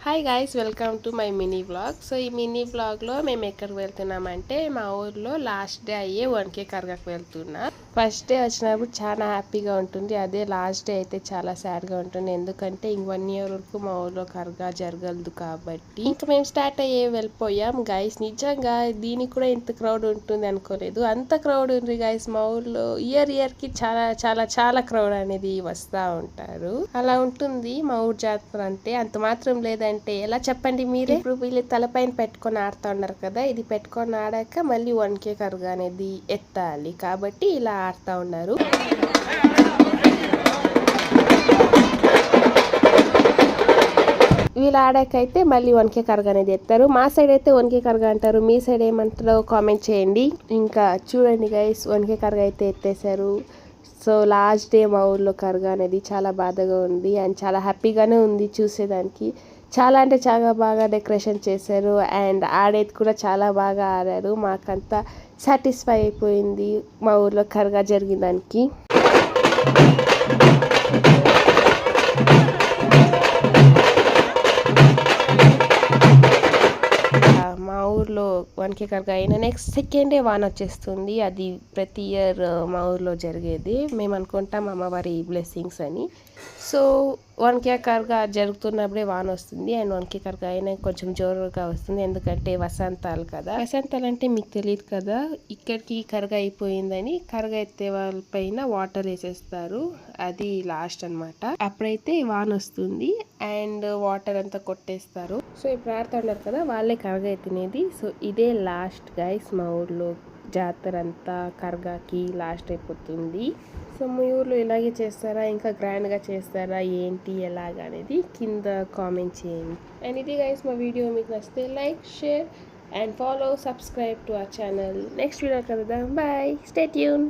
Hi guys, welcome to my mini vlog. So ఈ mini వ్లాగ్లో మేము ఎక్కడికి వెళ్తున్నామంటే మా ఊర్లో లాస్ట్ డే అయ్యే 1K కర్గాకి వెళ్తున్నా. ఫస్ట్ డే వచ్చినప్పుడు చాలా హ్యాపీగా ఉంటుంది. అదే లాస్ట్ డే అయితే చాలా సాడ్గా ఉంటుంది. ఎందుకంటే ఇంక 1 year వరకు మా ఊర్లో కర్గా జరగదు కాబట్టి ఇంకా మేము స్టార్ట్ అయ్యే వెళ్ళిపోయాం గైస్. నిజంగా దీనికి కూడా ఇంత క్రౌడ్ ఉంటుంది అనుకోలేదు. అంత క్రౌడ్ ఉంది గైస్ మా ఊర్లో. ఇయర్కి చాలా చాలా చాలా క్రౌడ్ అనేది వస్తూ ఉంటారు. అలా ఉంటుంది మా ఊరు జాతర అంటే. అంత మాత్రం లేదంటే ఎలా చెప్పండి మీరే. ఇప్పుడు వీళ్ళు తలపైన పెట్టుకొని ఆడుతా ఉన్నారు కదా, ఇది పెట్టుకొని ఆడాక మళ్ళీ 1K కరుగా అనేది ఎత్తాలి కాబట్టి ఇలా ఆడుతా ఉన్నారు. వీళ్ళు ఆడాకైతే మళ్ళీ 1K కరుగా అనేది ఎత్తారు. మా సైడ్ అయితే 1K కరుగా అంటారు, మీ సైడ్ ఏమంటారో కామెంట్ చేయండి. ఇంకా చూడండి గైస్, 1K కరుగా అయితే ఎత్తేసారు. సో లాస్ట్ డే మా ఊర్లో కరుగా అనేది చాలా బాధగా ఉంది అండ్ చాలా హ్యాపీగానే ఉంది చూసేదానికి. చాలా అంటే చాలా బాగా డెకరేషన్ చేశారు అండ్ ఆడేది కూడా చాలా బాగా ఆడారు. మాకంతా సాటిస్ఫై అయిపోయింది మా ఊర్లో కరుగా జరిగిన దానికి. మా ఊర్లో 1K కరుగా అయిన నెక్స్ట్ సెకండ్ డే వాన వచ్చేస్తుంది. అది ప్రతి ఇయర్ మా ఊర్లో జరిగేది. మేము అనుకుంటాం అమ్మవారి బ్లెస్సింగ్స్ అని. సో 1K కరుగా జరుగుతున్నప్పుడే వాన వస్తుంది అండ్ 1K కరుగా అయినా కొంచెం జోరుగా వస్తుంది. ఎందుకంటే వసంతాలు కదా. వసంతాలు అంటే మీకు తెలియదు కదా, ఇక్కడికి కరుగా అయిపోయిందని కరుగా ఎత్తే వాళ్ళ పైన వాటర్ వేసేస్తారు. అది లాస్ట్ అనమాట. అప్పుడైతే వాన వస్తుంది అండ్ వాటర్ అంతా కొట్టేస్తారు. సో ఇప్పుడు ఆడుతున్నారు కదా, వాళ్ళే కరుగా ఎత్తినేది. సో ఇదే లాస్ట్ గైస్ మా ఊర్లో జాతర అంతా కర్గాకి లాస్ట్ అయిపోతుంది. సో మీ ఊర్లో ఇలాగే చేస్తారా, ఇంకా గ్రాండ్గా చేస్తారా, ఏంటి ఎలాగా అనేది కింద కామెంట్ చేయండి. అండ్ ఇది గైస్ మా వీడియో మీకు నచ్చితే like, share and follow, subscribe to our channel. Next video కలుద్దాం. Bye, stay tune.